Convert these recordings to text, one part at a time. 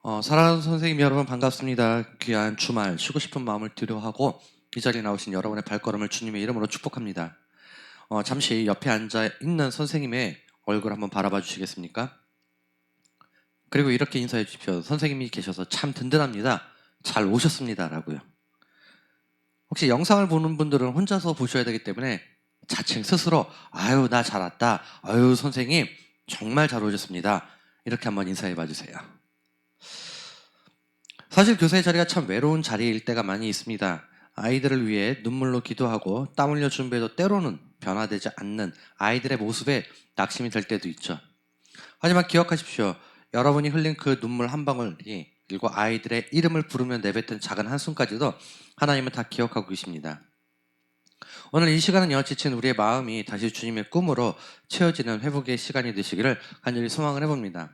사랑하는 선생님 여러분 반갑습니다. 귀한 주말 쉬고 싶은 마음을 뒤로하고 이 자리에 나오신 여러분의 발걸음을 주님의 이름으로 축복합니다. 잠시 옆에 앉아 있는 선생님의 얼굴 한번 바라봐 주시겠습니까? 그리고 이렇게 인사해 주십시오. 선생님이 계셔서 참 든든합니다. 잘 오셨습니다. 라고요. 혹시 영상을 보는 분들은 혼자서 보셔야 되기 때문에 자칭 스스로 아유 나 잘 왔다. 아유 선생님 정말 잘 오셨습니다. 이렇게 한번 인사해 봐 주세요. 사실 교사의 자리가 참 외로운 자리일 때가 많이 있습니다. 아이들을 위해 눈물로 기도하고 땀 흘려 준비해도 때로는 변화되지 않는 아이들의 모습에 낙심이 될 때도 있죠. 하지만 기억하십시오. 여러분이 흘린 그 눈물 한 방울이 그리고 아이들의 이름을 부르며 내뱉은 작은 한숨까지도 하나님은 다 기억하고 계십니다. 오늘 이 시간은요, 지친 우리의 마음이 다시 주님의 꿈으로 채워지는 회복의 시간이 되시기를 간절히 소망을 해봅니다.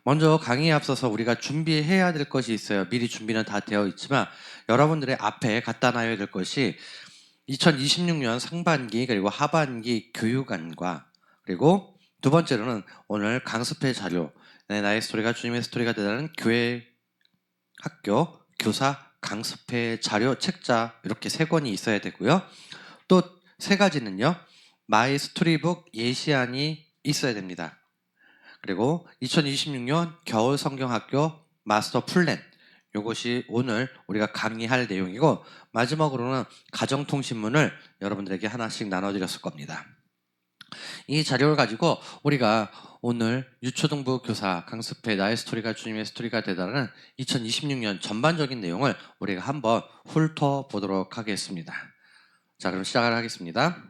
먼저 강의에 앞서서 우리가 준비해야 될 것이 있어요. 미리 준비는 다 되어 있지만 여러분들의 앞에 갖다 놔야 될 것이 2026년 상반기 그리고 하반기 교육안과 그리고 두 번째로는 오늘 강습회 자료 나의 스토리가 주님의 스토리가 되다는 교회 학교 교사 강습회 자료 책자 이렇게 3권이 있어야 되고요. 또 3가지는요. 마이 스토리북 예시안이 있어야 됩니다. 그리고 2026년 겨울 성경학교 마스터 플랜 이것이 오늘 우리가 강의할 내용이고 마지막으로는 가정통신문을 여러분들에게 하나씩 나눠드렸을 겁니다. 이 자료를 가지고 우리가 오늘 유초등부 교사 강습회 나의 스토리가 주님의 스토리가 되다라는 2026년 전반적인 내용을 우리가 한번 훑어보도록 하겠습니다. 자, 그럼 시작을 하겠습니다.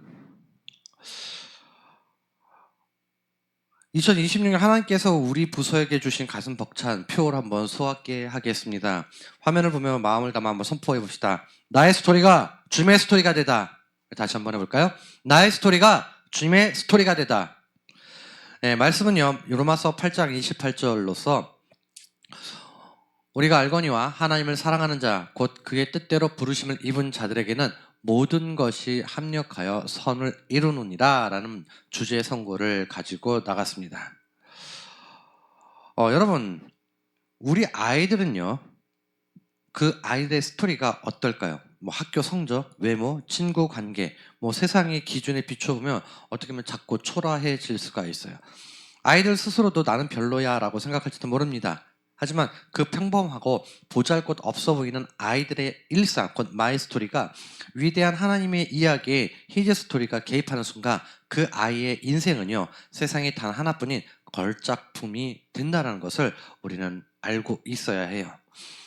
2026년 하나님께서 우리 부서에게 주신 가슴 벅찬 표를 한번 소화하게 하겠습니다. 화면을 보면 마음을 담아 한번 선포해 봅시다. 나의 스토리가 주님의 스토리가 되다. 다시 한번 해볼까요? 나의 스토리가 주님의 스토리가 되다. 네, 말씀은요. 로마서 8장 28절로서 우리가 알거니와 하나님을 사랑하는 자, 곧 그의 뜻대로 부르심을 입은 자들에게는 모든 것이 합력하여 선을 이루느니라 라는 주제의 선고를 가지고 나갔습니다. 여러분, 우리 아이들은요, 그 아이들의 스토리가 어떨까요? 뭐 학교 성적, 외모, 친구 관계, 뭐 세상의 기준에 비춰보면 어떻게 보면 자꾸 초라해질 수가 있어요. 아이들 스스로도 나는 별로야 라고 생각할지도 모릅니다. 하지만 그 평범하고 보잘것 없어 보이는 아이들의 일상, 곧 마이 스토리가 위대한 하나님의 이야기에 히즈 스토리가 개입하는 순간 그 아이의 인생은요, 세상에 단 하나뿐인 걸작품이 된다는 것을 우리는 알고 있어야 해요.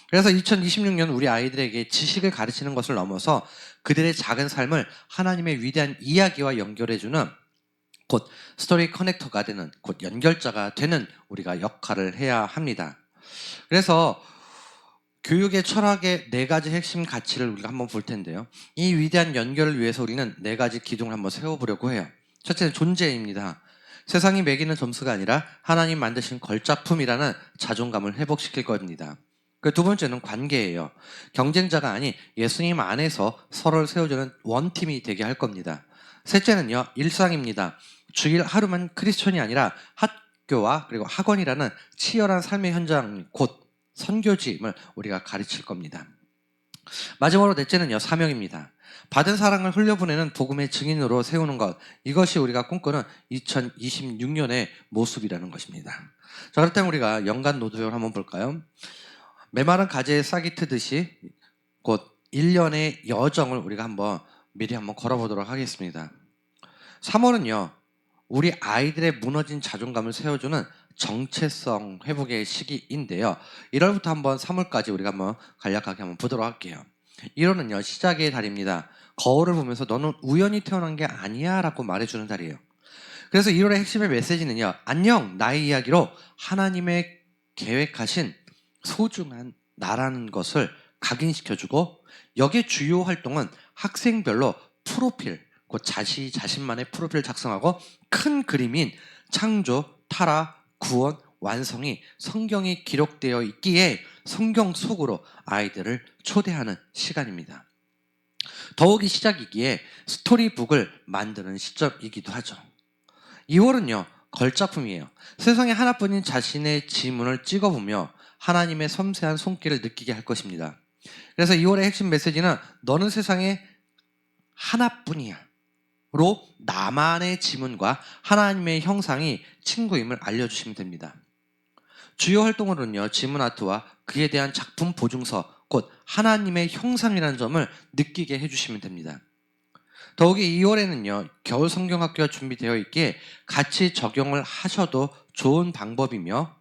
그래서 2026년 우리 아이들에게 지식을 가르치는 것을 넘어서 그들의 작은 삶을 하나님의 위대한 이야기와 연결해주는 곧 스토리 커넥터가 되는 곧 연결자가 되는 우리가 역할을 해야 합니다. 그래서 교육의 철학의 4가지 핵심 가치를 우리가 한번 볼 텐데요. 이 위대한 연결을 위해서 우리는 4가지 기둥을 한번 세워보려고 해요. 첫째는 존재입니다. 세상이 매기는 점수가 아니라 하나님 만드신 걸작품이라는 자존감을 회복시킬 겁니다. 그 두 번째는 관계예요. 경쟁자가 아닌 예수님 안에서 서로를 세워주는 원팀이 되게 할 겁니다. 셋째는요, 일상입니다. 주일 하루만 크리스천이 아니라 학교와 그리고 학원이라는 치열한 삶의 현장, 곧 선교지임을 우리가 가르칠 겁니다. 마지막으로 넷째는요, 사명입니다. 받은 사랑을 흘려보내는 복음의 증인으로 세우는 것, 이것이 우리가 꿈꾸는 2026년의 모습이라는 것입니다. 자, 그렇다면 우리가 연간 노드별을 한번 볼까요? 메마른 가지에 싹이 트듯이 곧 1년의 여정을 우리가 미리 한번 걸어보도록 하겠습니다. 3월은요, 우리 아이들의 무너진 자존감을 세워주는 정체성 회복의 시기인데요. 1월부터 한번 3월까지 우리가 한번 간략하게 한번 보도록 할게요. 1월은요, 시작의 달입니다. 거울을 보면서 너는 우연히 태어난 게 아니야 라고 말해주는 달이에요. 그래서 1월의 핵심의 메시지는요, 안녕 나의 이야기로 하나님의 계획하신 소중한 나라는 것을 각인시켜주고, 여기에 주요 활동은 학생별로 프로필, 곧 자신만의 프로필 작성하고 큰 그림인 창조, 타락, 구원, 완성이 성경에 기록되어 있기에 성경 속으로 아이들을 초대하는 시간입니다. 더욱이 시작이기에 스토리북을 만드는 시점이기도 하죠. 2월은요, 걸작품이에요. 세상에 하나뿐인 자신의 지문을 찍어보며 하나님의 섬세한 손길을 느끼게 할 것입니다. 그래서 2월의 핵심 메시지는 너는 세상에 하나뿐이야 로 나만의 지문과 하나님의 형상이 친구임을 알려주시면 됩니다. 주요 활동으로는요, 지문 아트와 그에 대한 작품 보증서, 곧 하나님의 형상이라는 점을 느끼게 해주시면 됩니다. 더욱이 2월에는요, 겨울 성경학교가 준비되어 있기에 같이 적용을 하셔도 좋은 방법이며,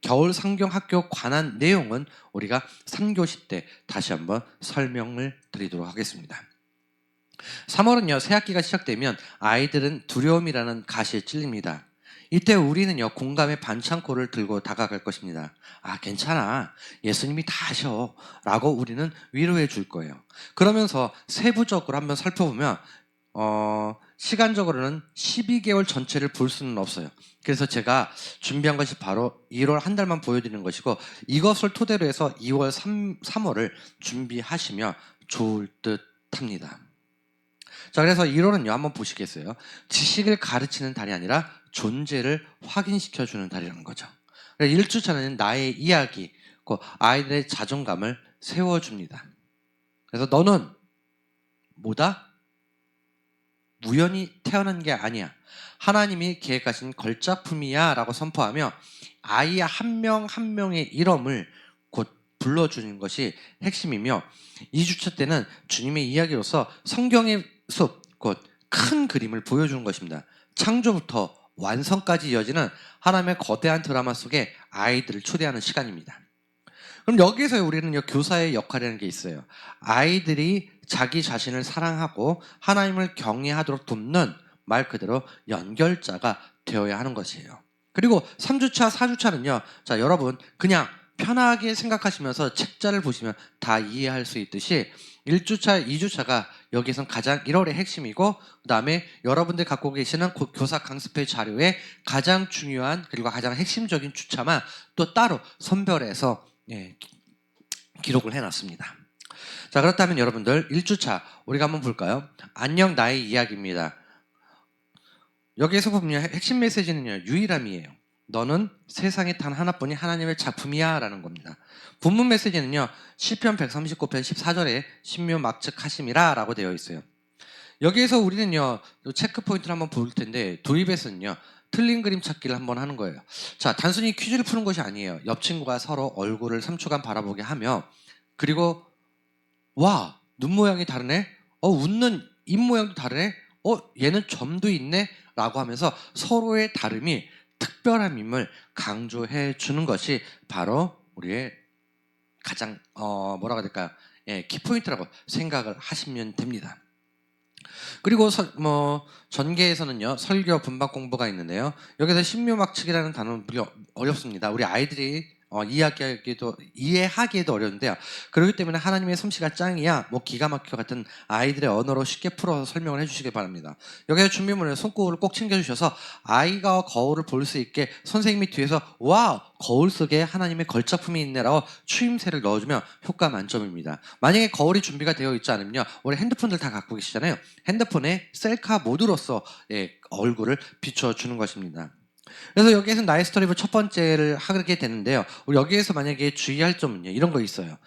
겨울 성경학교 관한 내용은 우리가 3교시 때 다시 한번 설명을 드리도록 하겠습니다. 3월은요, 새학기가 시작되면 아이들은 두려움이라는 가시에 찔립니다. 이때 우리는요, 공감의 반창고를 들고 다가갈 것입니다. 아, 괜찮아. 예수님이 다 하셔. 라고 우리는 위로해 줄 거예요. 그러면서 세부적으로 한번 살펴보면 시간적으로는 12개월 전체를 볼 수는 없어요. 그래서 제가 준비한 것이 바로 1월 한 달만 보여드리는 것이고, 이것을 토대로 해서 2월, 3월을 준비하시면 좋을 듯 합니다. 자, 그래서 1월은요, 한번 보시겠어요? 지식을 가르치는 달이 아니라 존재를 확인시켜주는 달이라는 거죠. 1주차는 나의 이야기, 아이들의 자존감을 세워줍니다. 그래서 너는 뭐다? 우연히 태어난 게 아니야. 하나님이 계획하신 걸작품이야 라고 선포하며 아이 한 명 한 명의 이름을 곧 불러주는 것이 핵심이며, 2주차 때는 주님의 이야기로서 성경의 숲, 곧 큰 그림을 보여주는 것입니다. 창조부터 완성까지 이어지는 하나님의 거대한 드라마 속에 아이들을 초대하는 시간입니다. 그럼 여기서 우리는 교사의 역할이라는 게 있어요. 아이들이 자기 자신을 사랑하고 하나님을 경외하도록 돕는, 말 그대로 연결자가 되어야 하는 것이에요. 그리고 3주차, 4주차는요. 자, 여러분 그냥 편하게 생각하시면서 책자를 보시면 다 이해할 수 있듯이 1주차, 2주차가 여기선 가장 1월의 핵심이고, 그 다음에 여러분들 갖고 계시는 교사 강습회 자료에 가장 중요한 그리고 가장 핵심적인 주차만 또 따로 선별해서 기록을 해놨습니다. 자, 그렇다면 여러분들 1주차 우리가 한번 볼까요? 안녕 나의 이야기입니다. 여기에서 보면 핵심 메시지는요, 유일함이에요. 너는 세상에 단 하나뿐인 하나님의 작품이야 라는 겁니다. 본문 메시지는요, 시편 139편 14절에 신묘 막측하심이라 라고 되어 있어요. 여기에서 우리는요, 체크 포인트를 한번 볼 텐데, 도입에서는요, 틀린 그림 찾기를 한번 하는 거예요. 자, 단순히 퀴즈를 푸는 것이 아니에요. 옆 친구가 서로 얼굴을 3초간 바라보게 하며, 그리고 와, 눈 모양이 다르네? 웃는 입 모양도 다르네? 얘는 점도 있네? 라고 하면서 서로의 다름이 특별함임을 강조해 주는 것이 바로 우리의 가장 뭐라고 해야 될까요? 키포인트라고 생각을 하시면 됩니다. 그리고 전계에서는요, 설교 분박 공부가 있는데요, 여기서 신묘막측이라는 단어는 어렵습니다. 우리 아이들이 이해하기에도 어려운데요. 그렇기 때문에 하나님의 솜씨가 짱이야, 기가 막혀 같은 아이들의 언어로 쉽게 풀어서 설명을 해주시기 바랍니다. 여기서 준비물에 손꼽을 꼭 챙겨주셔서 아이가 거울을 볼 수 있게 선생님이 뒤에서 와, 거울 속에 하나님의 걸작품이 있네라고 추임새를 넣어주면 효과 만점입니다. 만약에 거울이 준비가 되어 있지 않으면요, 우리 핸드폰들 다 갖고 계시잖아요. 핸드폰에 셀카 모드로서 얼굴을 비춰주는 것입니다. 그래서 여기에서 나의 스토리북 첫 번째를 하게 되는데요, 우리 여기에서 만약에 주의할 점은요, 이런 거 있어요.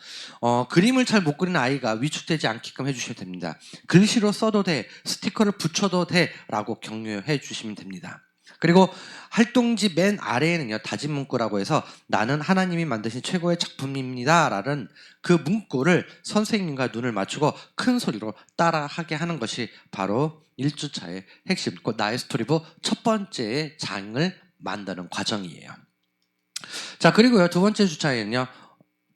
그림을 잘 못 그리는 아이가 위축되지 않게끔 해주시면 됩니다. 글씨로 써도 돼, 스티커를 붙여도 돼 라고 격려해 주시면 됩니다. 그리고 활동지 맨 아래에는요, 다짐 문구라고 해서 나는 하나님이 만드신 최고의 작품입니다 라는 그 문구를 선생님과 눈을 맞추고 큰 소리로 따라하게 하는 것이 바로 1주차의 핵심, 곧 나의 스토리북 첫 번째 장을 만드는 과정이에요. 자, 그리고요, 두 번째 주차에는요,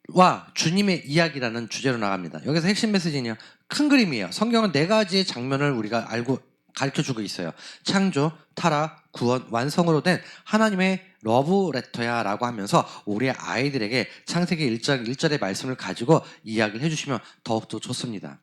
와, 주님의 이야기라는 주제로 나갑니다. 여기서 핵심 메시지는요, 큰 그림이에요. 성경은 4가지의 장면을 우리가 알고 가르쳐주고 있어요. 창조, 타락, 구원, 완성으로 된 하나님의 러브 레터야 라고 하면서 우리 아이들에게 창세기 1장 1절의 말씀을 가지고 이야기를 해주시면 더욱더 좋습니다.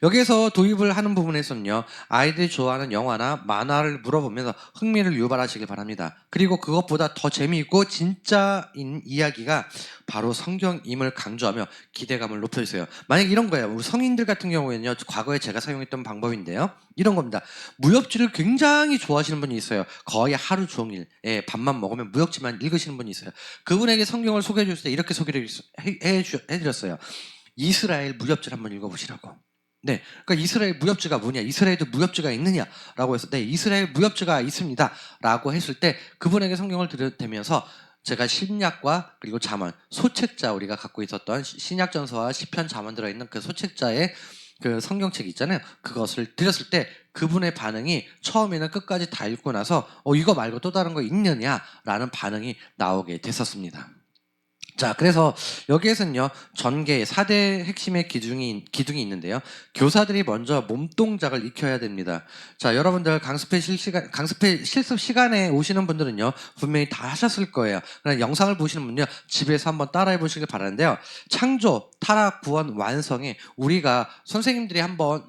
여기에서 도입을 하는 부분에서는요, 아이들이 좋아하는 영화나 만화를 물어보면서 흥미를 유발하시길 바랍니다. 그리고 그것보다 더 재미있고 진짜인 이야기가 바로 성경임을 강조하며 기대감을 높여주세요. 만약 이런 거예요. 우리 성인들 같은 경우에는요, 과거에 제가 사용했던 방법인데요. 이런 겁니다. 무협지를 굉장히 좋아하시는 분이 있어요. 거의 하루 종일 밥만 먹으면 무협지만 읽으시는 분이 있어요. 그분에게 성경을 소개해 줄 때 이렇게 소개를 해드렸어요. 이스라엘 무협지를 한번 읽어보시라고. 네, 그러니까 이스라엘 무협지가 뭐냐, 이스라엘도 무협지가 있느냐라고 해서 네, 이스라엘 무협지가 있습니다라고 했을 때 그분에게 성경을 들여대면서 제가 신약과 그리고 잠언, 소책자, 우리가 갖고 있었던 신약전서와 시편, 잠언 들어있는 그 소책자의 그 성경책 있잖아요. 그것을 드렸을 때 그분의 반응이 처음에는 끝까지 다 읽고 나서 이거 말고 또 다른 거 있느냐라는 반응이 나오게 됐었습니다. 자, 그래서 여기에서는요, 전개 4대 핵심의 기둥이 있는데요. 교사들이 먼저 몸동작을 익혀야 됩니다. 자, 여러분들 강습회 실습 시간에 오시는 분들은요, 분명히 다 하셨을 거예요. 그러나 영상을 보시는 분은요, 집에서 한번 따라해 보시길 바라는데요. 창조, 타락, 구원, 완성에 우리가 선생님들이 한번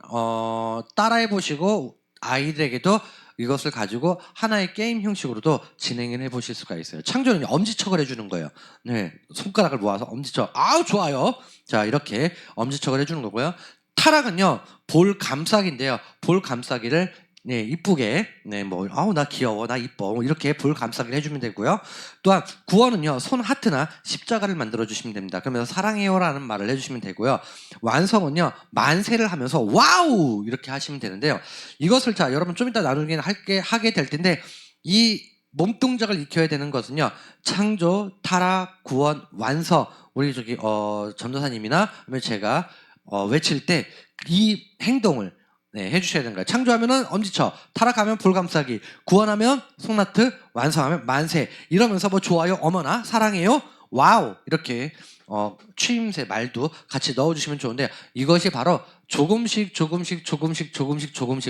따라해 보시고 아이들에게도 이것을 가지고 하나의 게임 형식으로도 진행을 해보실 수가 있어요. 창조는 엄지척을 해주는 거예요. 네, 손가락을 모아서 엄지척. 아우, 좋아요. 자, 이렇게 엄지척을 해주는 거고요. 타락은요, 볼 감싸기인데요. 볼 감싸기를 네, 이쁘게, 네, 뭐, 아우, 나 귀여워, 나 이뻐, 이렇게 볼 감싸기를 해주면 되고요. 또한 구원은요, 손 하트나 십자가를 만들어주시면 됩니다. 그러면서 사랑해요라는 말을 해주시면 되고요. 완성은요, 만세를 하면서 와우! 이렇게 하시면 되는데요. 이것을 자, 여러분 좀 이따 나누긴 하게 될 텐데, 이 몸동작을 익혀야 되는 것은요, 창조, 타락, 구원, 완성, 우리 전도사님이나 제가 외칠 때 이 행동을 네, 해주셔야 되는 거예요. 창조하면은 엄지척, 타락하면 볼감싸기, 구원하면 손하트, 완성하면 만세. 이러면서 뭐 좋아요, 어머나, 사랑해요, 와우 이렇게 추임새 말도 같이 넣어주시면 좋은데 이것이 바로 조금씩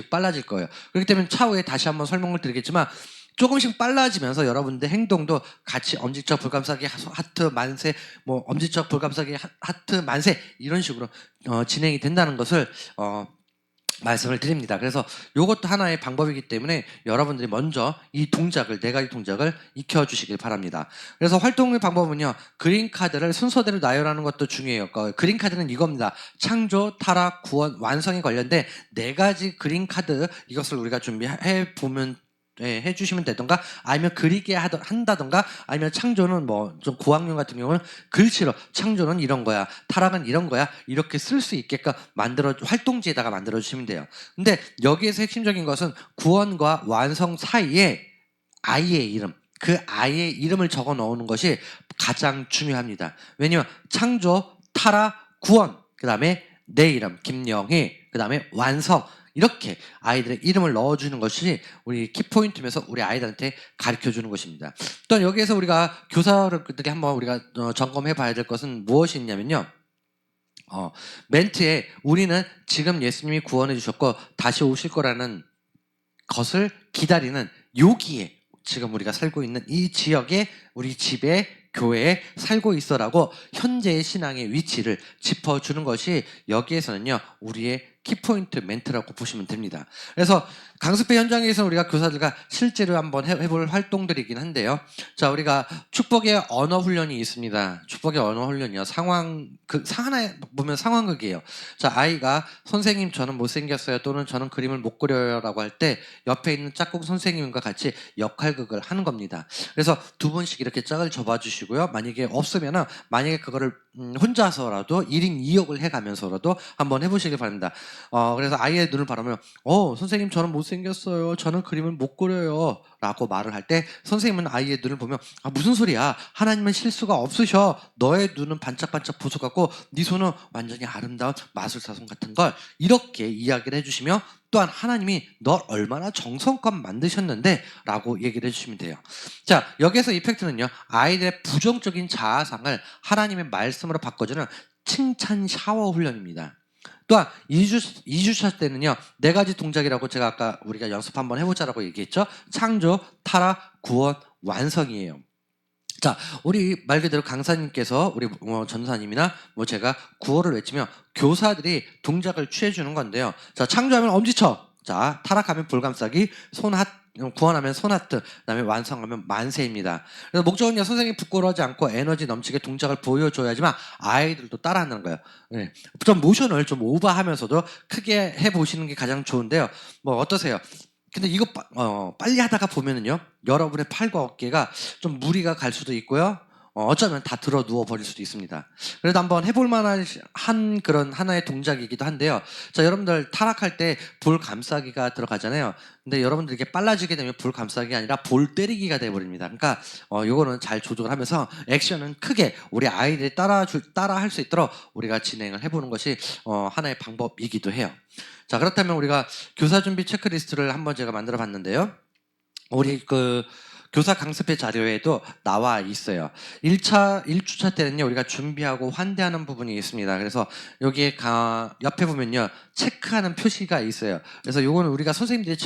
빨라질 거예요. 그렇기 때문에 차후에 다시 한번 설명을 드리겠지만 조금씩 빨라지면서 여러분들 행동도 같이 엄지척 볼감싸기 하트 만세, 뭐 엄지척 볼감싸기 하트 만세 이런 식으로 진행이 된다는 것을 말씀을 드립니다. 그래서 이것도 하나의 방법이기 때문에 여러분들이 먼저 이 동작을, 4가지 동작을 익혀주시길 바랍니다. 그래서 활동의 방법은요, 그린카드를 순서대로 나열하는 것도 중요해요. 그린카드는 이겁니다. 창조, 타락, 구원, 완성에 관련된 4가지 그린카드, 이것을 우리가 준비해 보면 해주시면 되던가, 아니면 그리게 한다던가, 아니면 창조는 뭐 좀 고학년 같은 경우는 글씨로 창조는 이런 거야, 타락은 이런 거야, 이렇게 쓸 수 있게끔 활동지에다가 만들어 주시면 돼요. 근데 여기에서 핵심적인 것은 구원과 완성 사이에 아이의 이름, 그 아이의 이름을 적어 넣는 것이 가장 중요합니다. 왜냐면 창조, 타락, 구원, 그 다음에 내 이름 김영희, 그 다음에 완성, 이렇게 아이들의 이름을 넣어주는 것이 우리 키포인트면서 우리 아이들한테 가르쳐주는 것입니다. 또한 여기에서 우리가 교사들이 한번 우리가 점검해 봐야 될 것은 무엇이 있냐면요, 멘트에 우리는 지금 예수님이 구원해 주셨고 다시 오실 거라는 것을 기다리는 여기에 지금 우리가 살고 있는 이 지역에, 우리 집에, 교회에 살고 있어라고 현재의 신앙의 위치를 짚어주는 것이 여기에서는요, 우리의 키포인트 멘트라고 보시면 됩니다. 그래서 강습회 현장에서 우리가 교사들과 실제로 한번 해볼 활동들이긴 한데요. 자, 우리가 축복의 언어 훈련이 있습니다. 축복의 언어 훈련이요, 하나에 보면 상황극이에요. 자, 아이가 선생님 저는 못생겼어요, 또는 저는 그림을 못 그려요 라고 할 때 옆에 있는 짝꿍 선생님과 같이 역할극을 하는 겁니다. 그래서 2분씩 이렇게 짝을 접어주시고요. 만약에 없으면은, 만약에 그거를 혼자서라도 1인 2역을 해가면서라도 한번 해보시길 바랍니다. 그래서 아이의 눈을 바라보면 선생님 저는 못생겼어요, 저는 그림을 못 그려요 라고 말을 할 때 선생님은 아이의 눈을 보면 무슨 소리야, 하나님은 실수가 없으셔, 너의 눈은 반짝반짝 보석 같고 네 손은 완전히 아름다운 마술사 손 같은 걸, 이렇게 이야기를 해주시며, 또한 하나님이 널 얼마나 정성껏 만드셨는데 라고 얘기를 해주시면 돼요. 자, 여기에서 이펙트는요, 아이들의 부정적인 자아상을 하나님의 말씀으로 바꿔주는 칭찬 샤워 훈련입니다. 또한 2주차 때는요, 4가지 동작이라고 제가 아까 우리가 연습 한번 해보자라고 얘기했죠. 창조, 타락, 구원, 완성이에요. 자, 우리 말 그대로 강사님께서 우리 전사님이나 제가 구호를 외치면 교사들이 동작을 취해주는 건데요. 자, 창조하면 엄지척, 자, 타락하면 불감싸기, 구원하면 손하트, 그다음에 완성하면 만세입니다. 그래서 목적은요, 선생님이 부끄러워하지 않고 에너지 넘치게 동작을 보여줘야지만 아이들도 따라하는 거예요. 네. 좀 모션을 좀 오버하면서도 크게 해보시는 게 가장 좋은데요. 어떠세요? 근데 이거 빨리 하다가 보면은요, 여러분의 팔과 어깨가 좀 무리가 갈 수도 있고요. 어쩌면 다 들어 누워 버릴 수도 있습니다. 그래도 한번 해볼 만한 그런 하나의 동작이기도 한데요. 자, 여러분들 타락할 때 볼 감싸기가 들어가잖아요. 근데 여러분들 이렇게 빨라지게 되면 볼 감싸기가 아니라 볼 때리기가 돼버립니다. 그러니까 요거는 잘 조절을 하면서 액션은 크게 우리 아이들이 따라 할 수 있도록 우리가 진행을 해보는 것이 하나의 방법이기도 해요. 자, 그렇다면 우리가 교사 준비 체크리스트를 한번 제가 만들어 봤는데요. 우리 교사 강습회 자료에도 나와 있어요. 1주차 때는요, 우리가 준비하고 환대하는 부분이 있습니다. 그래서 여기에 옆에 보면요, 체크하는 표시가 있어요. 그래서 요거는 우리가 선생님들이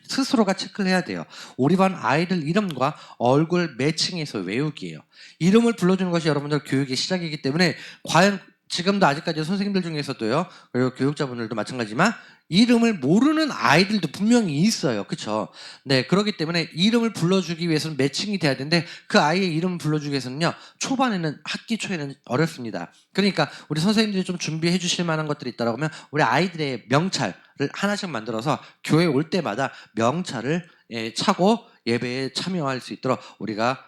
스스로가 체크를 해야 돼요. 우리 반 아이들 이름과 얼굴 매칭해서 외우기예요. 이름을 불러주는 것이 여러분들 교육의 시작이기 때문에 과연 지금도 아직까지 선생님들 중에서도요, 그리고 교육자분들도 마찬가지지만 이름을 모르는 아이들도 분명히 있어요. 그렇죠? 네, 그렇기 때문에 이름을 불러주기 위해서는 매칭이 돼야 되는데 그 아이의 이름을 불러주기 위해서는요, 초반에는 학기 초에는 어렵습니다. 그러니까 우리 선생님들이 좀 준비해 주실 만한 것들이 있다고 하면 우리 아이들의 명찰을 하나씩 만들어서 교회 올 때마다 명찰을 차고 예배에 참여할 수 있도록 우리가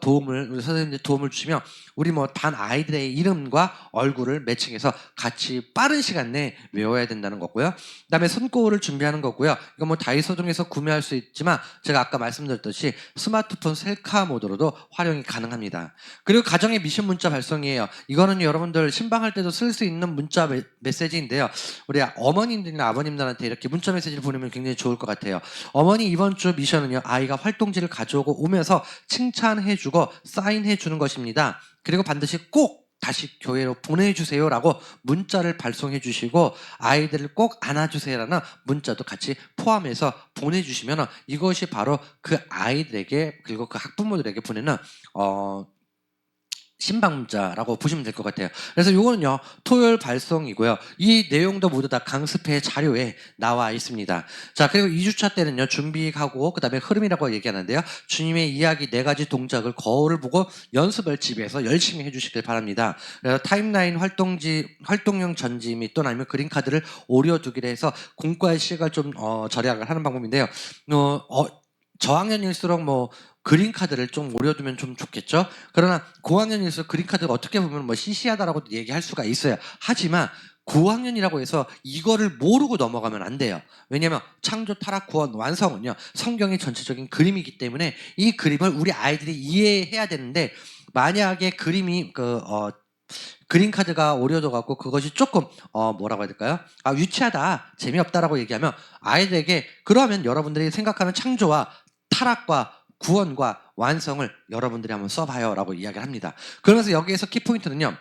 우리 선생님들 도움을 주시면 우리 단 아이들의 이름과 얼굴을 매칭해서 같이 빠른 시간 내에 외워야 된다는 거고요. 그다음에 손거울을 준비하는 거고요. 이거 다이소 등에서 구매할 수 있지만 제가 아까 말씀드렸듯이 스마트폰 셀카 모드로도 활용이 가능합니다. 그리고 가정의 미션 문자 발송이에요. 이거는 여러분들 신방할 때도 쓸 수 있는 문자 메시지인데요. 우리 어머님들이나 아버님들한테 이렇게 문자 메시지를 보내면 굉장히 좋을 것 같아요. 어머니 이번 주 미션은요, 아이가 활동지를 가져오고 오면서 칭찬해주고 사인해주는 것입니다. 그리고 반드시 꼭 다시 교회로 보내주세요라고 문자를 발송해 주시고 아이들을 꼭 안아주세요라는 문자도 같이 포함해서 보내주시면 이것이 바로 그 아이들에게 그리고 그 학부모들에게 보내는 신방 문자라고 보시면 될 것 같아요. 그래서 이거는요, 토요일 발송이고요. 이 내용도 모두 다 강습회 자료에 나와 있습니다. 자, 그리고 2주차 때는요, 준비하고 그다음에 흐름이라고 얘기하는데요. 주님의 이야기 4가지 동작을 거울을 보고 연습을 집에서 열심히 해주시길 바랍니다. 그래서 타임라인 활동용 전지 및 또는 아니면 그림카드를 오려두기로 해서 공과의 시간을 좀 절약을 하는 방법인데요. 저학년일수록 그린카드를 좀 오려두면 좀 좋겠죠. 그러나 고학년일수록 그린카드가 어떻게 보면 시시하다라고 얘기할 수가 있어요. 하지만 고학년이라고 해서 이거를 모르고 넘어가면 안 돼요. 왜냐하면 창조, 타락, 구원, 완성은요, 성경의 전체적인 그림이기 때문에 이 그림을 우리 아이들이 이해해야 되는데, 만약에 그림이 그린카드가 오려져 갖고 그것이 조금 뭐라고 해야 될까요? 유치하다, 재미없다라고 얘기하면 아이들에게, 그러면 여러분들이 생각하는 창조와 타락과 구원과 완성을 여러분들이 한번 써봐요 라고 이야기를 합니다. 그러면서 여기에서 키포인트는요,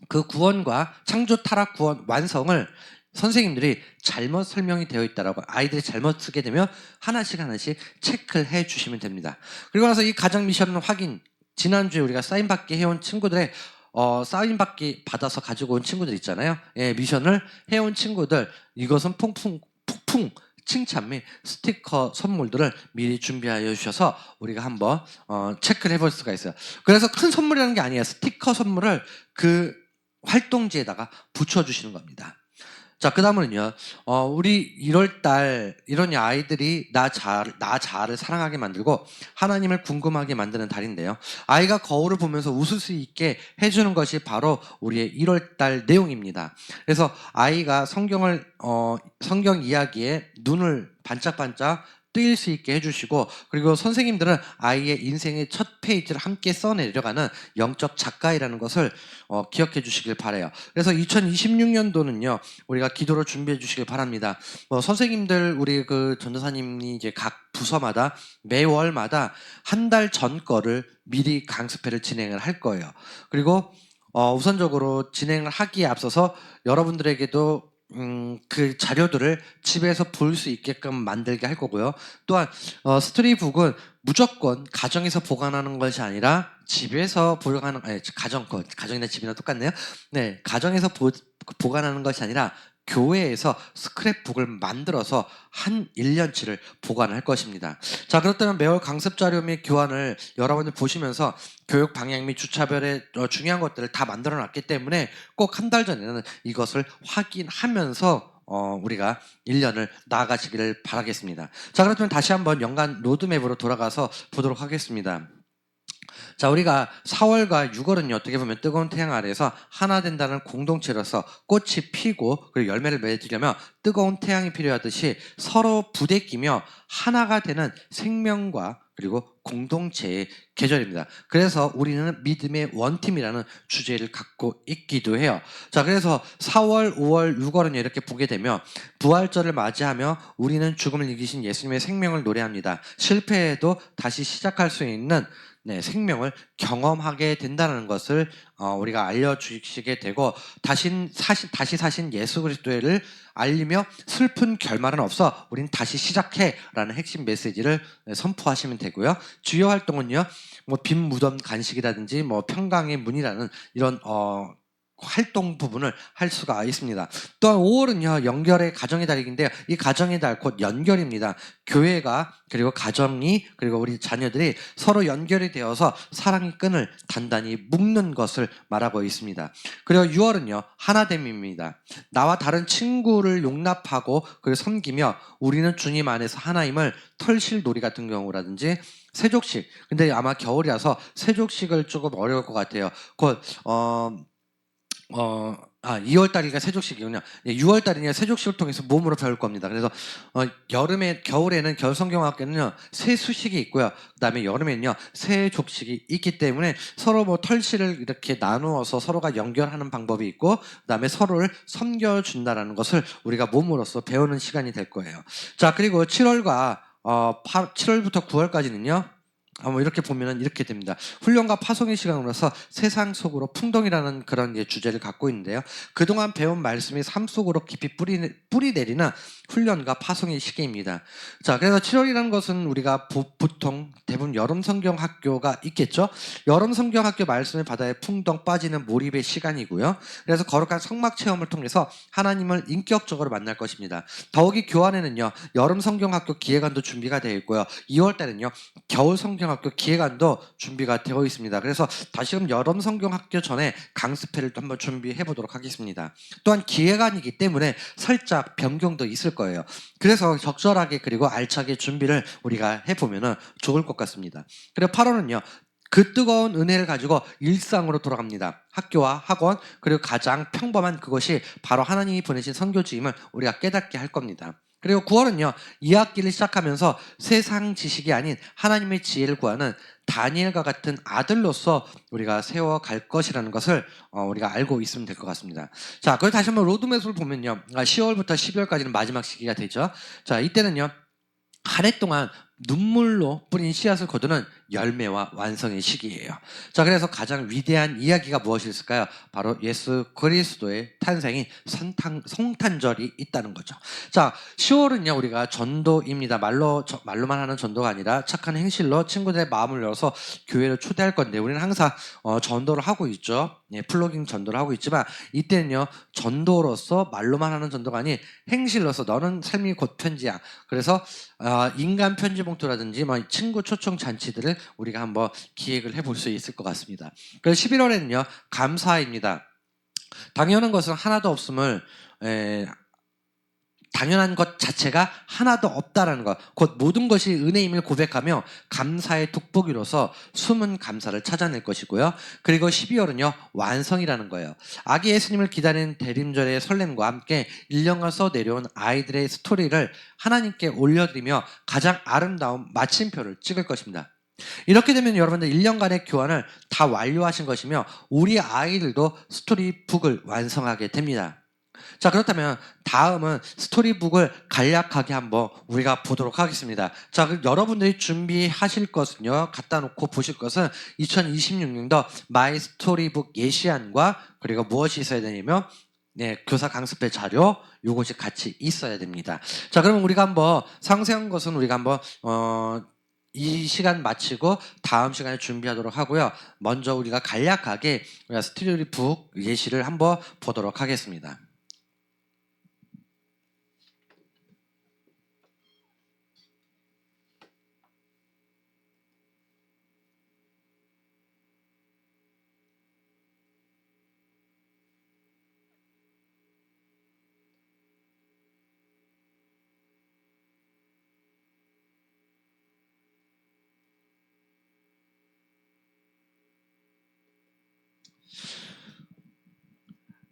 그 구원과 창조, 타락, 구원, 완성을 선생님들이 잘못 설명이 되어 있다라고 아이들이 잘못 쓰게 되면 하나씩 체크를 해 주시면 됩니다. 그리고 나서 이 가정 미션 확인, 지난주에 우리가 사인받기 해온 친구들의 사인받기 받아서 가지고 온 친구들 있잖아요. 예, 미션을 해온 친구들, 이것은 폭풍 칭찬 및 스티커 선물들을 미리 준비하여 주셔서 우리가 한번 체크를 해볼 수가 있어요. 그래서 큰 선물이라는 게 아니에요. 스티커 선물을 그 활동지에다가 붙여주시는 겁니다. 자, 그 다음은요, 우리 1월달 이런 아이들이 나 자아를 사랑하게 만들고 하나님을 궁금하게 만드는 달인데요. 아이가 거울을 보면서 웃을 수 있게 해주는 것이 바로 우리의 1월달 내용입니다. 그래서 아이가 성경 이야기에 눈을 반짝반짝 뜨일 수 있게 해주시고, 그리고 선생님들은 아이의 인생의 첫 페이지를 함께 써내려가는 영적 작가이라는 것을 기억해 주시길 바라요. 그래서 2026년도는요, 우리가 기도로 준비해 주시길 바랍니다. 선생님들, 우리 전도사님이 이제 각 부서마다 매월마다 한 달 전 거를 미리 강습회를 진행을 할 거예요. 그리고 우선적으로 진행을 하기에 앞서서 여러분들에게도 그 자료들을 집에서 볼 수 있게끔 만들게 할 거고요. 또한 스토리북은 무조건 가정에서 보관하는 것이 아니라 집에서 보관하는 가정이나 집이나 똑같네요. 네, 가정에서 보관하는 것이 아니라 교회에서 스크랩북을 만들어서 한 1년치를 보관할 것입니다. 자, 그렇다면 매월 강습 자료 및 교환을 여러분들 보시면서 교육 방향 및 주차별의 중요한 것들을 다 만들어 놨기 때문에 꼭 한 달 전에는 이것을 확인하면서 우리가 1년을 나아가시기를 바라겠습니다. 자, 그렇다면 다시 한번 연간 로드맵으로 돌아가서 보도록 하겠습니다. 자, 우리가 4월과 6월은요, 어떻게 보면 뜨거운 태양 아래에서 하나 된다는 공동체로서 꽃이 피고 그리고 열매를 맺으려면 뜨거운 태양이 필요하듯이 서로 부대끼며 하나가 되는 생명과 그리고 공동체의 계절입니다. 그래서 우리는 믿음의 원팀이라는 주제를 갖고 있기도 해요. 자, 그래서 4월, 5월, 6월은 이렇게 보게 되면 부활절을 맞이하며 우리는 죽음을 이기신 예수님의 생명을 노래합니다. 실패해도 다시 시작할 수 있는 생명을 경험하게 된다는 것을 우리가 알려주시게 되고 다시 사신 예수 그리스도를 알리며 슬픈 결말은 없어 우린 다시 시작해라는 핵심 메시지를 선포하시면 되고요. 주요 활동은요, 뭐 빈 무덤 간식이라든지 뭐 평강의 문이라는 이런 활동 부분을 할 수가 있습니다. 또한 5월은요, 연결의 가정의 달인데요. 이 가정의 달 곧 연결입니다. 교회가 그리고 가정이 그리고 우리 자녀들이 서로 연결이 되어서 사랑의 끈을 단단히 묶는 것을 말하고 있습니다. 그리고 6월은요, 하나됨입니다. 나와 다른 친구를 용납하고 그리고 섬기며 우리는 주님 안에서 하나임을 털실 놀이 같은 경우라든지 세족식, 근데 아마 겨울이라서 세족식을 조금 어려울 것 같아요. 곧 2월달이니까 세족식이군요. 6월달이니까 세족식을 통해서 몸으로 배울 겁니다. 그래서 겨울에는 겨울성경학교는요, 세수식이 있고요. 그 다음에 여름에는요, 세족식이 있기 때문에 서로 뭐 털실을 이렇게 나누어서 서로가 연결하는 방법이 있고, 그 다음에 서로를 섬겨준다라는 것을 우리가 몸으로서 배우는 시간이 될 거예요. 자, 그리고 7월부터 9월까지는요, 이렇게 보면은 이렇게 됩니다. 훈련과 파송의 시간으로서 세상 속으로 풍덩이라는 그런 주제를 갖고 있는데요. 그동안 배운 말씀이 삶 속으로 깊이 뿌리 내리는 훈련과 파송의 시기입니다. 자, 그래서 7월이라는 것은 우리가 보통 대부분 여름 성경 학교가 있겠죠. 여름 성경 학교 말씀의 바다에 풍덩 빠지는 몰입의 시간이고요. 그래서 거룩한 성막 체험을 통해서 하나님을 인격적으로 만날 것입니다. 더욱이 교환에는요, 여름 성경 학교 기획안도 준비가 되어 있고요. 2월 달에는요, 겨울 성경학교 기획안도 준비가 되어 있습니다. 그래서 다시금 여름 성경학교 전에 강습회를 또 한번 준비해 보도록 하겠습니다. 또한 기획안이기 때문에 살짝 변경도 있을 거예요. 그래서 적절하게 그리고 알차게 준비를 우리가 해보면 좋을 것 같습니다. 그리고 8월은요, 그 뜨거운 은혜를 가지고 일상으로 돌아갑니다. 학교와 학원 그리고 가장 평범한 그것이 바로 하나님이 보내신 선교지임을 우리가 깨닫게 할 겁니다. 그리고 9월은요, 2학기를 시작하면서 세상 지식이 아닌 하나님의 지혜를 구하는 다니엘과 같은 아들로서 우리가 세워갈 것이라는 것을 우리가 알고 있으면 될 것 같습니다. 자, 그걸 다시 한번 로드맵을 보면요, 10월부터 12월까지는 마지막 시기가 되죠. 자, 이때는요, 한 해 동안 눈물로 뿌린 씨앗을 거두는 열매와 완성의 시기예요. 자, 그래서 가장 위대한 이야기가 무엇일까요? 바로 예수 그리스도의 탄생이 성탄절이 있다는 거죠. 자, 10월은요, 우리가 전도입니다. 말로만 하는 전도가 아니라 착한 행실로 친구들의 마음을 열어서 교회를 초대할 건데, 우리는 항상 전도를 하고 있죠. 플로깅 전도를 하고 있지만 이때는요, 전도로서 말로만 하는 전도가 아닌 행실로서 너는 삶이 곧 편지야. 그래서 인간 편지 봉투라든지 친구 초청 잔치들을 우리가 한번 기획을 해볼 수 있을 것 같습니다. 그래서 11월에는요, 감사입니다. 당연한 것은 하나도 없음을 당연한 것 자체가 하나도 없다라는 것, 곧 모든 것이 은혜임을 고백하며 감사의 돋보기로서 숨은 감사를 찾아낼 것이고요. 그리고 12월은요, 완성이라는 거예요. 아기 예수님을 기다리는 대림절의 설렘과 함께 1년간 써내려온 아이들의 스토리를 하나님께 올려드리며 가장 아름다운 마침표를 찍을 것입니다. 이렇게 되면 여러분들 1년간의 교환을 다 완료하신 것이며 우리 아이들도 스토리북을 완성하게 됩니다. 자, 그렇다면 다음은 스토리북을 간략하게 한번 우리가 보도록 하겠습니다. 자, 여러분들이 준비하실 것은요, 갖다 놓고 보실 것은 2026년도 마이 스토리북 예시안과 그리고 무엇이 있어야 되냐면 교사 강습회 자료 요것이 같이 있어야 됩니다. 자, 그러면 우리가 한번 상세한 것은 우리가 한번 이 시간 마치고 다음 시간에 준비하도록 하고요. 먼저 우리가 간략하게 스토리북 예시를 한번 보도록 하겠습니다.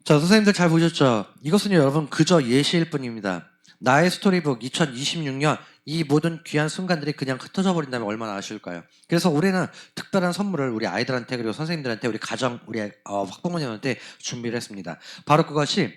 자, 선생님들 잘 보셨죠? 이것은 여러분 그저 예시일 뿐입니다. 나의 스토리북 2026년 이 모든 귀한 순간들이 그냥 흩어져 버린다면 얼마나 아쉬울까요? 그래서 올해는 특별한 선물을 우리 아이들한테 그리고 선생님들한테 우리 가정 우리 학부모님한테 준비를 했습니다. 바로 그것이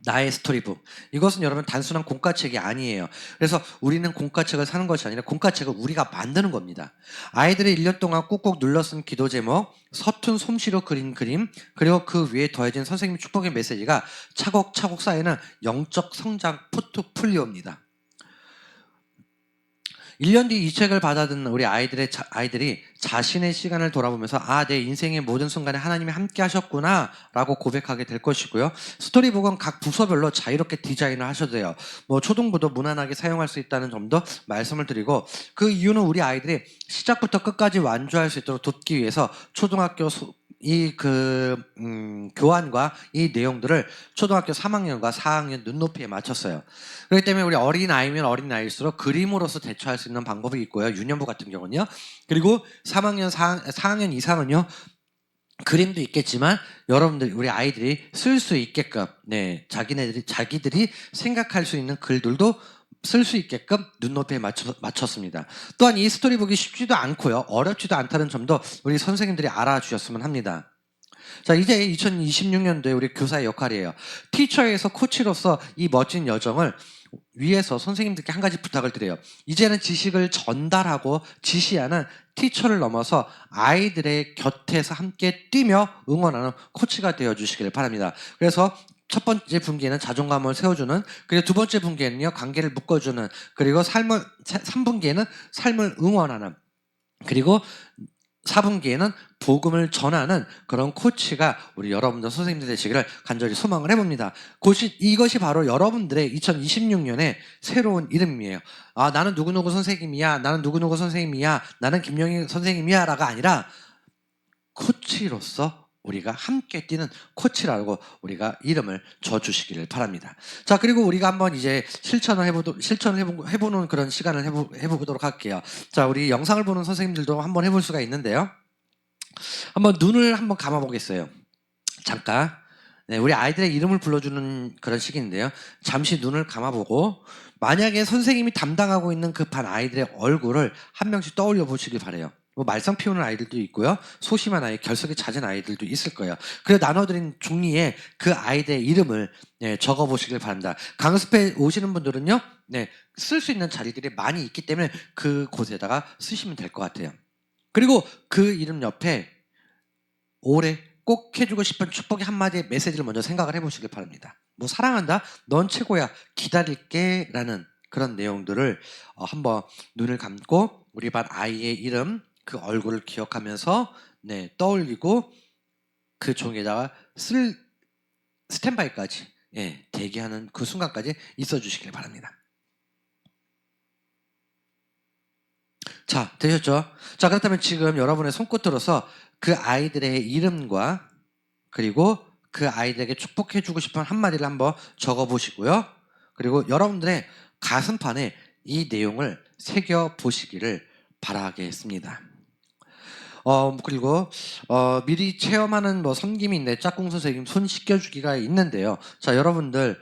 나의 스토리북. 이것은 여러분 단순한 공과책이 아니에요. 그래서 우리는 공과책을 사는 것이 아니라 공과책을 우리가 만드는 겁니다. 아이들이 1년 동안 꾹꾹 눌러 쓴 기도 제목, 서툰 솜씨로 그린 그림, 그리고 그 위에 더해진 선생님 축복의 메시지가 차곡차곡 쌓이는 영적 성장 포트폴리오입니다. 1년 뒤 이 책을 받아듣는 우리 아이들이 자신의 시간을 돌아보면서 내 인생의 모든 순간에 하나님이 함께 하셨구나 라고 고백하게 될 것이고요. 스토리북은 각 부서별로 자유롭게 디자인을 하셔도 돼요. 초등부도 무난하게 사용할 수 있다는 점도 말씀을 드리고, 그 이유는 우리 아이들이 시작부터 끝까지 완주할 수 있도록 돕기 위해서 초등학교 교환과 이 내용들을 초등학교 3학년과 4학년 눈높이에 맞췄어요. 그렇기 때문에 우리 어린아이면 어린아이일수록 그림으로서 대처할 수 있는 방법이 있고요. 유년부 같은 경우는요. 그리고 3학년, 4학년 이상은요. 그림도 있겠지만 여러분들 우리 아이들이 쓸 수 있게끔 자기들이 생각할 수 있는 글들도 쓸 수 있게끔 눈높이에 맞췄습니다. 또한 이 스토리북이 쉽지도 않고요. 어렵지도 않다는 점도 우리 선생님들이 알아주셨으면 합니다. 자, 이제 2026년도에 우리 교사의 역할이에요. 티처에서 코치로서 이 멋진 여정을 위해서 선생님들께 한 가지 부탁을 드려요. 이제는 지식을 전달하고 지시하는 티처를 넘어서 아이들의 곁에서 함께 뛰며 응원하는 코치가 되어주시길 바랍니다. 그래서 첫 번째 분기에는 자존감을 세워주는, 그리고 두 번째 분기에는요 관계를 묶어주는, 그리고 3분기에는 삶을 응원하는, 그리고 4분기에는 복음을 전하는 그런 코치가 우리 여러분들 선생님들 되시기를 간절히 소망을 해봅니다. 이것이 바로 여러분들의 2026년의 새로운 이름이에요. 나는 누구누구 선생님이야, 나는 누구누구 선생님이야, 나는 김영희 선생님이야 라가 아니라 코치로서 우리가 함께 뛰는 코치라고 우리가 이름을 줘주시기를 바랍니다. 자, 그리고 우리가 한번 이제 실천을 해보는 그런 시간을 해보도록 할게요. 자, 우리 영상을 보는 선생님들도 한번 해볼 수가 있는데요. 한번 눈을 한번 감아보겠어요. 잠깐. 네, 우리 아이들의 이름을 불러주는 그런 시기인데요. 잠시 눈을 감아보고 만약에 선생님이 담당하고 있는 그 반 아이들의 얼굴을 한 명씩 떠올려 보시길 바라요. 말썽 피우는 아이들도 있고요. 소심한 아이, 결석이 잦은 아이들도 있을 거예요. 그래서 나눠드린 종이에 그 아이들의 이름을 적어보시길 바랍니다. 강습에 오시는 분들은요. 쓸 수 있는 자리들이 많이 있기 때문에 그곳에다가 쓰시면 될 것 같아요. 그리고 그 이름 옆에 올해 꼭 해주고 싶은 축복의 한마디의 메시지를 먼저 생각을 해보시길 바랍니다. 사랑한다, 넌 최고야, 기다릴게 라는 그런 내용들을 한번 눈을 감고 우리 반 아이의 이름, 그 얼굴을 기억하면서 떠올리고 그 종이에다가 쓸 스탠바이까지 대기하는 그 순간까지 있어 주시길 바랍니다. 자, 되셨죠? 자, 그렇다면 지금 여러분의 손끝으로서 그 아이들의 이름과 그리고 그 아이들에게 축복해주고 싶은 한마디를 한번 적어보시고요. 그리고 여러분들의 가슴판에 이 내용을 새겨보시기를 바라겠습니다. 그리고 미리 체험하는 섬김이 있는데 짝꿍 선생님 손 씻겨주기가 있는데요. 자, 여러분들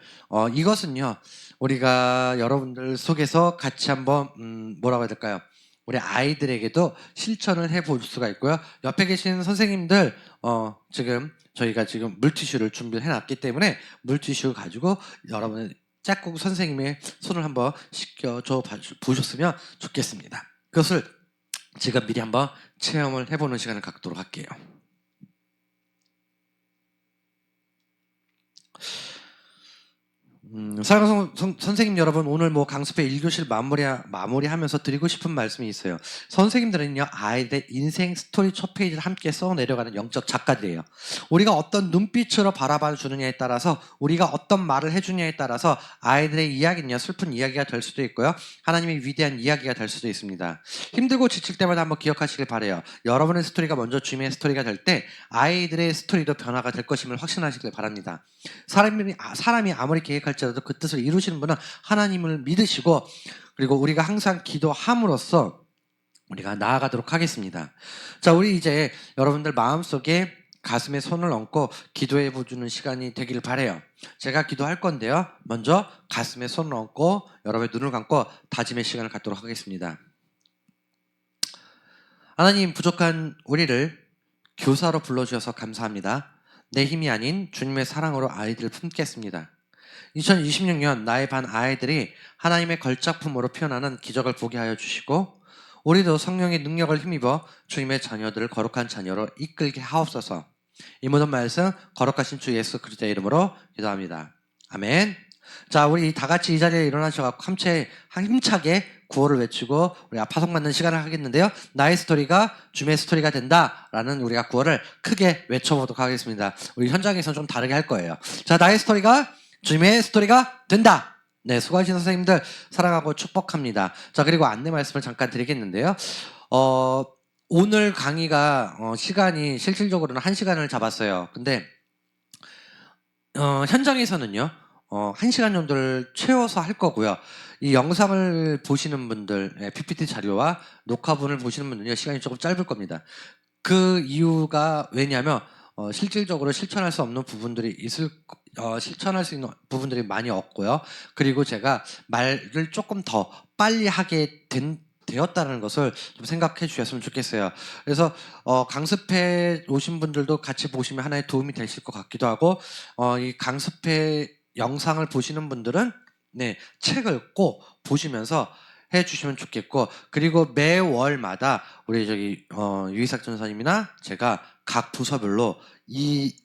이것은요 우리가 여러분들 속에서 같이 한번 뭐라고 해야 될까요? 우리 아이들에게도 실천을 해볼 수가 있고요. 옆에 계신 선생님들 지금 저희가 지금 물티슈를 준비를 해놨기 때문에 물티슈 가지고 여러분의 짝꿍 선생님의 손을 한번 씻겨줘 보셨으면 좋겠습니다. 그것을 지금 미리 한번 체험을 해보는 시간을 갖도록 할게요. 사랑하는 선생님 여러분, 오늘 뭐 강습회 1교실 마무리하면서 드리고 싶은 말씀이 있어요. 선생님들은요, 아이들의 인생 스토리 첫 페이지를 함께 써 내려가는 영적 작가들이에요. 우리가 어떤 눈빛으로 바라봐 주느냐에 따라서, 우리가 어떤 말을 해주냐에 따라서 아이들의 이야기는요, 슬픈 이야기가 될 수도 있고요, 하나님의 위대한 이야기가 될 수도 있습니다. 힘들고 지칠 때마다 한번 기억하시길 바래요. 여러분의 스토리가 먼저 주님의 스토리가 될 때 아이들의 스토리도 변화가 될 것임을 확신하시길 바랍니다. 사람이 아무리 계획할지라도 그 뜻을 이루시는 분은 하나님을 믿으시고, 그리고 우리가 항상 기도함으로써 우리가 나아가도록 하겠습니다. 자, 우리 이제 여러분들 마음속에 가슴에 손을 얹고 기도해 보주는 시간이 되기를 바래요. 제가 기도할 건데요, 먼저 가슴에 손을 얹고 여러분의 눈을 감고 다짐의 시간을 갖도록 하겠습니다. 하나님, 부족한 우리를 교사로 불러주셔서 감사합니다. 내 힘이 아닌 주님의 사랑으로 아이들을 품겠습니다. 2026년 나의 반 아이들이 하나님의 걸작품으로 표현하는 기적을 보게 하여 주시고, 우리도 성령의 능력을 힘입어 주님의 자녀들을 거룩한 자녀로 이끌게 하옵소서. 이 모든 말씀 거룩하신 주 예수 그리스도의 이름으로 기도합니다. 아멘. 자, 우리 다 같이 이 자리에 일어나셔서 힘차게 구호를 외치고 우리 파송 받는 시간을 하겠는데요, 나의 스토리가 주님의 스토리가 된다라는 우리가 구호를 크게 외쳐보도록 하겠습니다. 우리 현장에서는 좀 다르게 할 거예요. 자, 나의 스토리가 주님의 스토리가 된다. 네, 수고하신 선생님들 사랑하고 축복합니다. 자, 그리고 안내 말씀을 잠깐 드리겠는데요, 오늘 강의가 시간이 실질적으로는 1시간을 잡았어요. 근데 현장에서는요, 1시간 정도를 채워서 할 거고요. 이 영상을 보시는 분들, PPT 자료와 녹화본을 보시는 분들은요, 시간이 조금 짧을 겁니다. 그 이유가 왜냐하면 실질적으로 실천할 수 없는 부분들이 실천할 수 있는 부분들이 많이 없고요. 그리고 제가 말을 조금 더 빨리 하게 되었다는 것을 좀 생각해 주셨으면 좋겠어요. 그래서 강습회 오신 분들도 같이 보시면 하나의 도움이 되실 것 같기도 하고, 이 강습회 영상을 보시는 분들은 책을 꼭 보시면서 해 주시면 좋겠고, 그리고 매월마다 우리 유이삭 전사님이나 제가 각 부서별로 이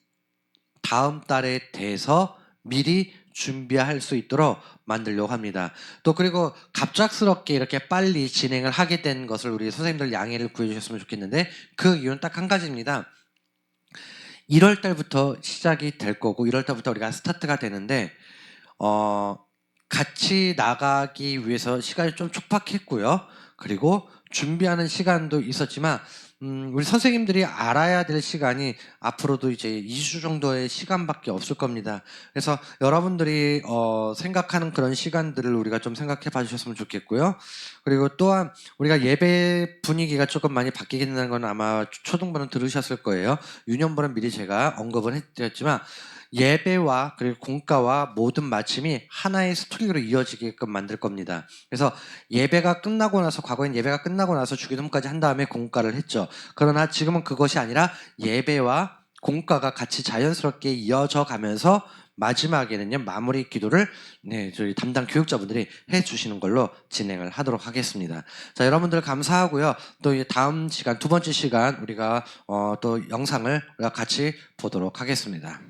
다음 달에 대해서 미리 준비할 수 있도록 만들려고 합니다. 또 그리고 갑작스럽게 이렇게 빨리 진행을 하게 된 것을 우리 선생님들 양해를 구해주셨으면 좋겠는데, 그 이유는 딱 한 가지입니다. 1월 달부터 시작이 될 거고 1월 달부터 우리가 스타트가 되는데, 같이 나가기 위해서 시간이 좀 촉박했고요. 그리고 준비하는 시간도 있었지만, 우리 선생님들이 알아야 될 시간이 앞으로도 이제 2주 정도의 시간밖에 없을 겁니다. 그래서 여러분들이 생각하는 그런 시간들을 우리가 좀 생각해 봐 주셨으면 좋겠고요. 그리고 또한 우리가 예배 분위기가 조금 많이 바뀌게 된다는 건 아마 초등부는 들으셨을 거예요. 유년부는 미리 제가 언급은 해드렸지만, 예배와 그리고 공과와 모든 마침이 하나의 스토리로 이어지게끔 만들 겁니다. 그래서 예배가 끝나고 나서, 과거엔 예배가 끝나고 나서 주기도문까지 한 다음에 공과를 했죠. 그러나 지금은 그것이 아니라 예배와 공과가 같이 자연스럽게 이어져 가면서 마지막에는요, 마무리 기도를 저희 담당 교육자분들이 해주시는 걸로 진행을 하도록 하겠습니다. 자, 여러분들 감사하고요. 또 다음 시간, 두 번째 시간 우리가 또 영상을 우리가 같이 보도록 하겠습니다.